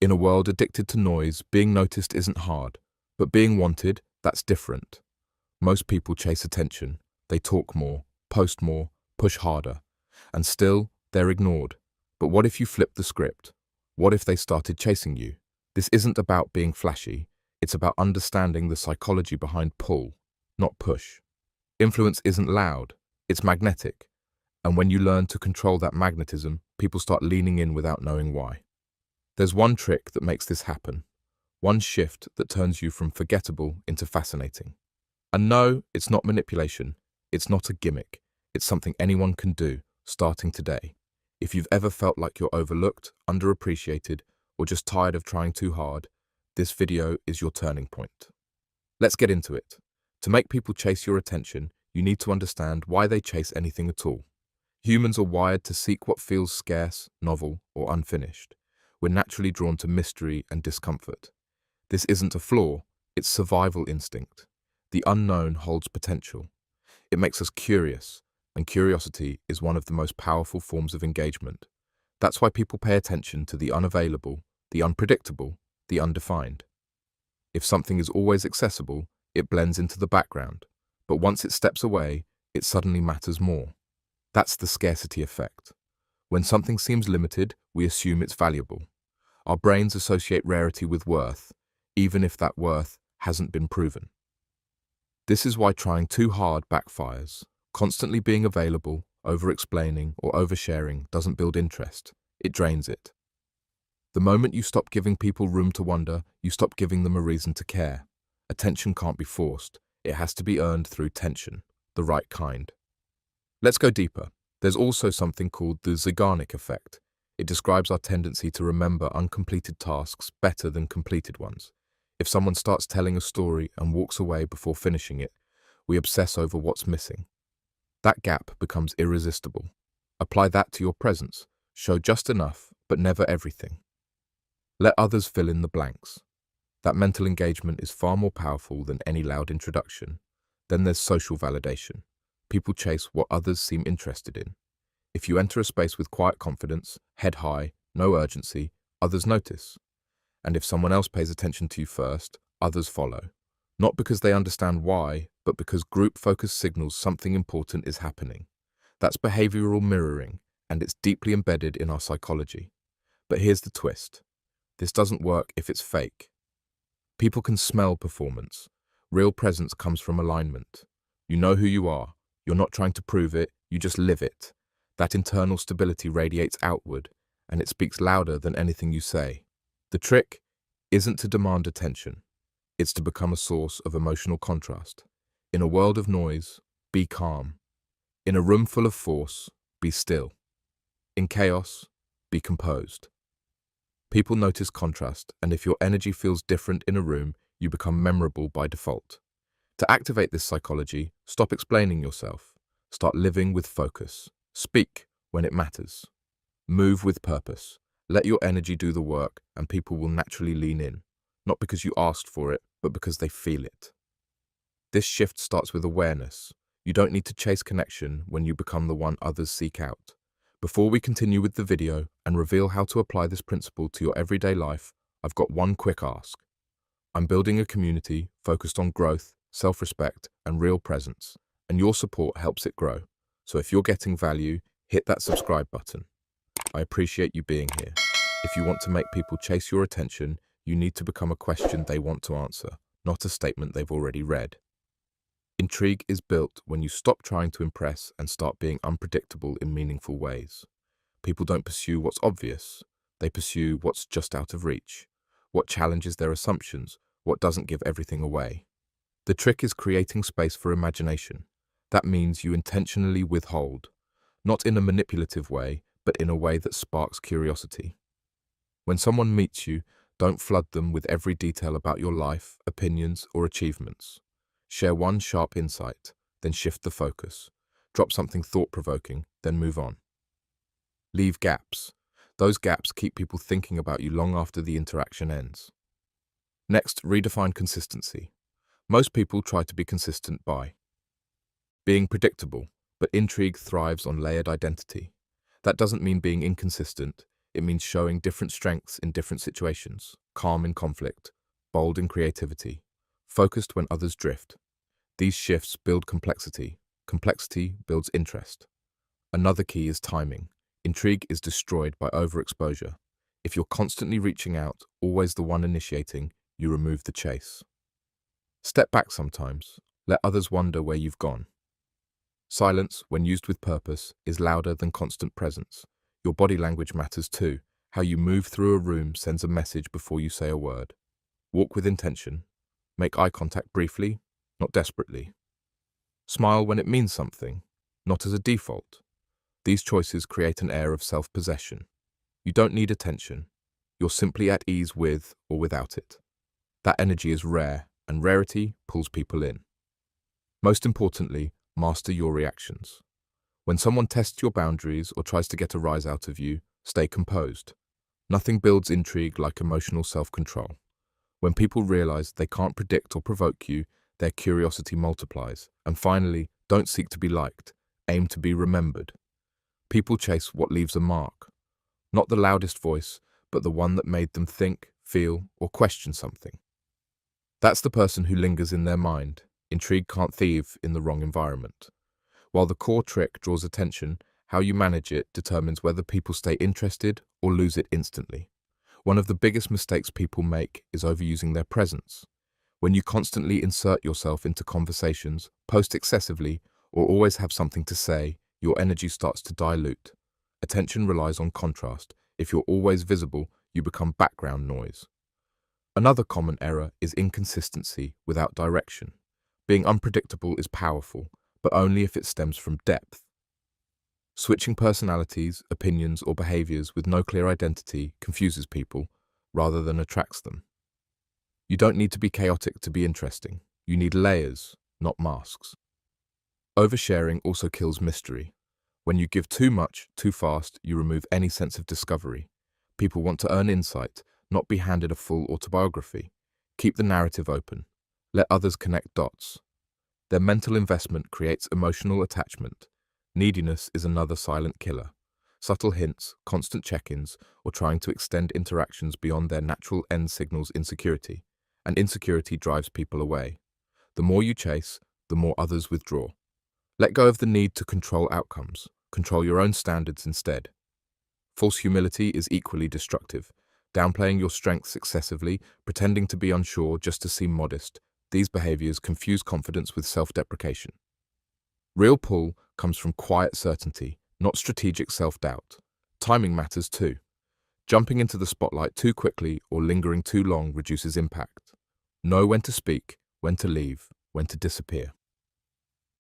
In a world addicted to noise, being noticed isn't hard, but being wanted, that's different. Most people chase attention. They talk more, post more, push harder, and still, they're ignored. But what if you flip the script? What if they started chasing you? This isn't about being flashy. It's about understanding the psychology behind pull, not push. Influence isn't loud, it's magnetic. And when you learn to control that magnetism, people start leaning in without knowing why. There's one trick that makes this happen. One shift that turns you from forgettable into fascinating. And no, it's not manipulation. It's not a gimmick. It's something anyone can do, starting today. If you've ever felt like you're overlooked, underappreciated, or just tired of trying too hard, this video is your turning point. Let's get into it. To make people chase your attention, you need to understand why they chase anything at all. Humans are wired to seek what feels scarce, novel, or unfinished. We're naturally drawn to mystery and discomfort. This isn't a flaw, it's survival instinct. The unknown holds potential. It makes us curious, and curiosity is one of the most powerful forms of engagement. That's why people pay attention to the unavailable, the unpredictable, the undefined. If something is always accessible, it blends into the background. But once it steps away, it suddenly matters more. That's the scarcity effect. When something seems limited, we assume it's valuable. Our brains associate rarity with worth, even if that worth hasn't been proven. This is why trying too hard backfires. Constantly being available, over-explaining, or oversharing doesn't build interest. It drains it. The moment you stop giving people room to wonder, you stop giving them a reason to care. Attention can't be forced. It has to be earned through tension, the right kind. Let's go deeper. There's also something called the Zeigarnik effect. It describes our tendency to remember uncompleted tasks better than completed ones. If someone starts telling a story and walks away before finishing it, we obsess over what's missing. That gap becomes irresistible. Apply that to your presence. Show just enough, but never everything. Let others fill in the blanks. That mental engagement is far more powerful than any loud introduction. Then there's social validation. People chase what others seem interested in. If you enter a space with quiet confidence, head high, no urgency, others notice. And if someone else pays attention to you first, others follow. Not because they understand why, but because group focus signals something important is happening. That's behavioral mirroring, and it's deeply embedded in our psychology. But here's the twist. This doesn't work if it's fake. People can smell performance. Real presence comes from alignment. You know who you are. You're not trying to prove it, you just live it. That internal stability radiates outward, and it speaks louder than anything you say. The trick isn't to demand attention. It's to become a source of emotional contrast. In a world of noise, be calm. In a room full of force, be still. In chaos, be composed. People notice contrast, and if your energy feels different in a room, you become memorable by default. To activate this psychology, stop explaining yourself. Start living with focus. Speak when it matters. Move with purpose. Let your energy do the work, and people will naturally lean in. Not because you asked for it, but because they feel it. This shift starts with awareness. You don't need to chase connection when you become the one others seek out. Before we continue with the video and reveal how to apply this principle to your everyday life, I've got one quick ask. I'm building a community focused on growth, self-respect, and real presence, and your support helps it grow. So if you're getting value, hit that subscribe button. I appreciate you being here. If you want to make people chase your attention, you need to become a question they want to answer, not a statement they've already read. Intrigue is built when you stop trying to impress and start being unpredictable in meaningful ways. People don't pursue what's obvious. They pursue what's just out of reach, what challenges their assumptions, what doesn't give everything away. The trick is creating space for imagination. That means you intentionally withhold, not in a manipulative way, but in a way that sparks curiosity. When someone meets you, don't flood them with every detail about your life, opinions, or achievements. Share one sharp insight, then shift the focus. Drop something thought-provoking, then move on. Leave gaps. Those gaps keep people thinking about you long after the interaction ends. Next, redefine consistency. Most people try to be consistent by being predictable, but intrigue thrives on layered identity. That doesn't mean being inconsistent. It means showing different strengths in different situations, calm in conflict, bold in creativity, focused when others drift. These shifts build complexity. Complexity builds interest. Another key is timing. Intrigue is destroyed by overexposure. If you're constantly reaching out, always the one initiating, you remove the chase. Step back sometimes. Let others wonder where you've gone. Silence, when used with purpose, is louder than constant presence. Your body language matters too. How you move through a room sends a message before you say a word. Walk with intention. Make eye contact briefly, not desperately. Smile when it means something, not as a default. These choices create an air of self-possession. You don't need attention. You're simply at ease with or without it. That energy is rare, and rarity pulls people in. Most importantly, master your reactions. When someone tests your boundaries or tries to get a rise out of you, stay composed. Nothing builds intrigue like emotional self-control. When people realize they can't predict or provoke you, their curiosity multiplies. And finally, don't seek to be liked. Aim to be remembered. People chase what leaves a mark. Not the loudest voice, but the one that made them think, feel, or question something. That's the person who lingers in their mind. Intrigue can't thrive in the wrong environment. While the core trick draws attention, how you manage it determines whether people stay interested or lose it instantly. One of the biggest mistakes people make is overusing their presence. When you constantly insert yourself into conversations, post excessively, or always have something to say, your energy starts to dilute. Attention relies on contrast. If you're always visible, you become background noise. Another common error is inconsistency without direction. Being unpredictable is powerful, but only if it stems from depth. Switching personalities, opinions, or behaviors with no clear identity confuses people rather than attracts them. You don't need to be chaotic to be interesting. You need layers, not masks. Oversharing also kills mystery. When you give too much, too fast, you remove any sense of discovery. People want to earn insight, not be handed a full autobiography. Keep the narrative open. Let others connect dots. Their mental investment creates emotional attachment. Neediness is another silent killer. Subtle hints, constant check-ins, or trying to extend interactions beyond their natural end signals insecurity. And insecurity drives people away. The more you chase, the more others withdraw. Let go of the need to control outcomes. Control your own standards instead. False humility is equally destructive. Downplaying your strengths excessively, pretending to be unsure just to seem modest, these behaviors confuse confidence with self-deprecation. Real pull comes from quiet certainty, not strategic self-doubt. Timing matters too. Jumping into the spotlight too quickly or lingering too long reduces impact. Know when to speak, when to leave, when to disappear.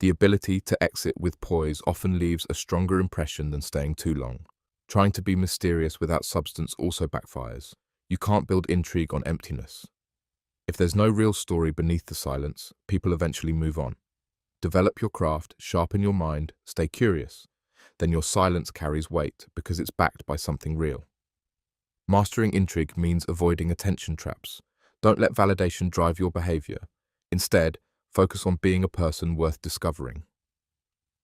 The ability to exit with poise often leaves a stronger impression than staying too long. Trying to be mysterious without substance also backfires. You can't build intrigue on emptiness. If there's no real story beneath the silence, people eventually move on. Develop your craft, sharpen your mind, stay curious. Then your silence carries weight because it's backed by something real. Mastering intrigue means avoiding attention traps. Don't let validation drive your behavior. Instead, focus on being a person worth discovering.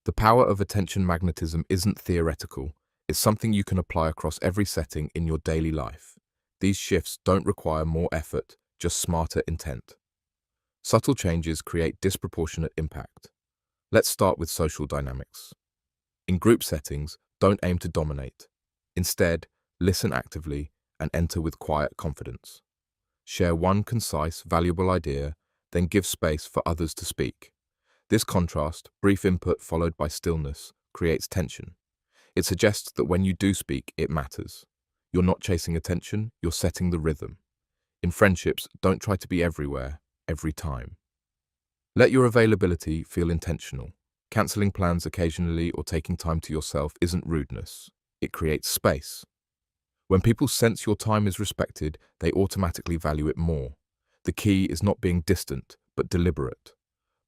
The power of attention magnetism isn't theoretical. It's something you can apply across every setting in your daily life. These shifts don't require more effort, just smarter intent. Subtle changes create disproportionate impact. Let's start with social dynamics. In group settings, don't aim to dominate. Instead, listen actively and enter with quiet confidence. Share one concise, valuable idea, then give space for others to speak. This contrast, brief input followed by stillness, creates tension. It suggests that when you do speak, it matters. You're not chasing attention, you're setting the rhythm. In friendships, don't try to be everywhere, every time. Let your availability feel intentional. Cancelling plans occasionally or taking time to yourself isn't rudeness. It creates space. When people sense your time is respected, they automatically value it more. The key is not being distant, but deliberate.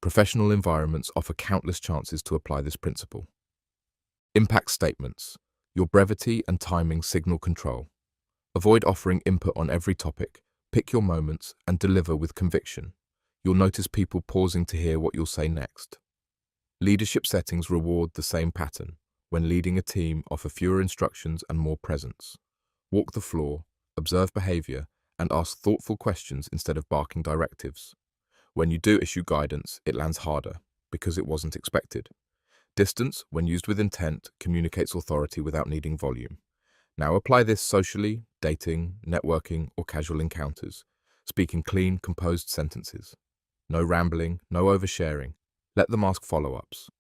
Professional environments offer countless chances to apply this principle. Impact statements. Your brevity and timing signal control. Avoid offering input on every topic. Pick your moments and deliver with conviction. You'll notice people pausing to hear what you'll say next. Leadership settings reward the same pattern. When leading a team, offer fewer instructions and more presence. Walk the floor, observe behavior, and ask thoughtful questions instead of barking directives. When you do issue guidance, it lands harder because it wasn't expected. Distance, when used with intent, communicates authority without needing volume. Now apply this socially, dating, networking, or casual encounters. Speak in clean, composed sentences. No rambling, no oversharing. Let them ask follow-ups.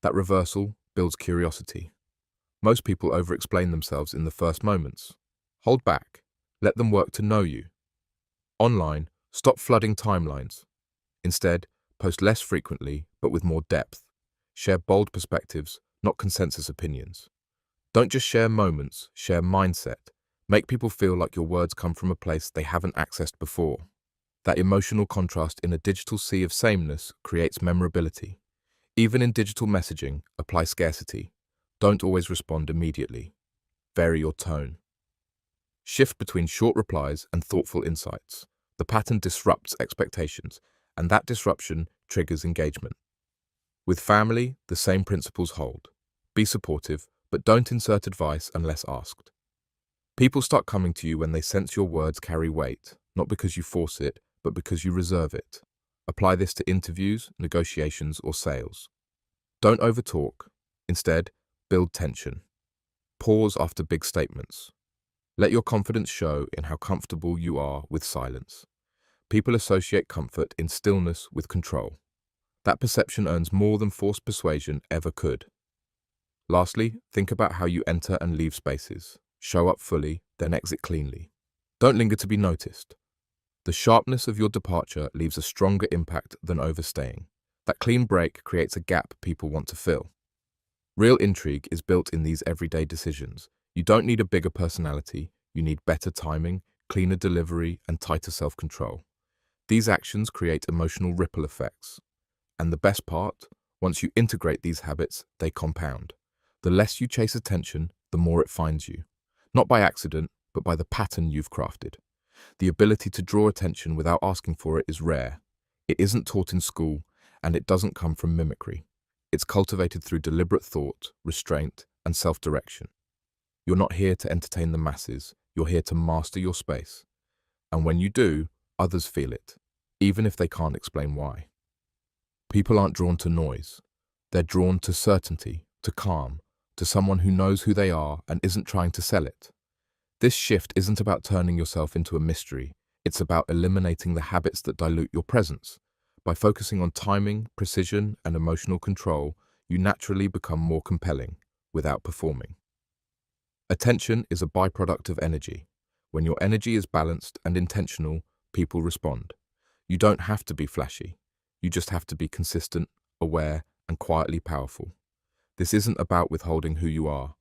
That reversal builds curiosity. Most people over-explain themselves in the first moments. Hold back. Let them work to know you. Online, stop flooding timelines. Instead, post less frequently, but with more depth. Share bold perspectives, not consensus opinions. Don't just share moments, share mindset. Make people feel like your words come from a place they haven't accessed before. That emotional contrast in a digital sea of sameness creates memorability. Even in digital messaging, apply scarcity. Don't always respond immediately. Vary your tone. Shift between short replies and thoughtful insights. The pattern disrupts expectations, and that disruption triggers engagement. With family, the same principles hold. Be supportive, but don't insert advice unless asked. People start coming to you when they sense your words carry weight, not because you force it, but because you reserve it. Apply this to interviews, negotiations, or sales. Don't overtalk. Instead, build tension. Pause after big statements. Let your confidence show in how comfortable you are with silence. People associate comfort in stillness with control. That perception earns more than forced persuasion ever could. Lastly, think about how you enter and leave spaces. Show up fully, then exit cleanly. Don't linger to be noticed. The sharpness of your departure leaves a stronger impact than overstaying. That clean break creates a gap people want to fill. Real intrigue is built in these everyday decisions. You don't need a bigger personality, you need better timing, cleaner delivery, and tighter self-control. These actions create emotional ripple effects. And the best part, once you integrate these habits, they compound. The less you chase attention, the more it finds you. Not by accident, but by the pattern you've crafted. The ability to draw attention without asking for it is rare. It isn't taught in school, and it doesn't come from mimicry. It's cultivated through deliberate thought, restraint, and self-direction. You're not here to entertain the masses, you're here to master your space. And when you do, others feel it, even if they can't explain why. People aren't drawn to noise. They're drawn to certainty, to calm, to someone who knows who they are and isn't trying to sell it. This shift isn't about turning yourself into a mystery. It's about eliminating the habits that dilute your presence. By focusing on timing, precision, and emotional control, you naturally become more compelling without performing. Attention is a byproduct of energy. When your energy is balanced and intentional, people respond. You don't have to be flashy. You just have to be consistent, aware, and quietly powerful. This isn't about withholding who you are.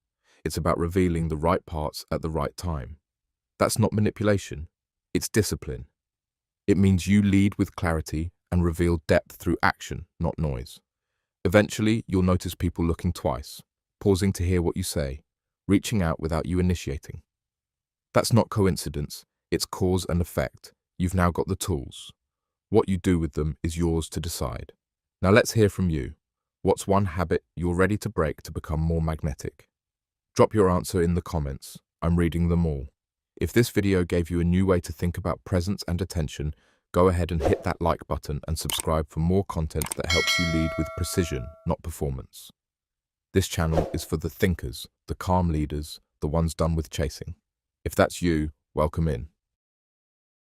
It's about revealing the right parts at the right time. That's not manipulation. It's discipline. It means you lead with clarity and reveal depth through action, not noise. Eventually, you'll notice people looking twice, pausing to hear what you say, reaching out without you initiating. That's not coincidence. It's cause and effect. You've now got the tools. What you do with them is yours to decide. Now let's hear from you. What's one habit you're ready to break to become more magnetic? Drop your answer in the comments. I'm reading them all. If this video gave you a new way to think about presence and attention, go ahead and hit that like button and subscribe for more content that helps you lead with precision, not performance. This channel is for the thinkers, the calm leaders, the ones done with chasing. If that's you, welcome in.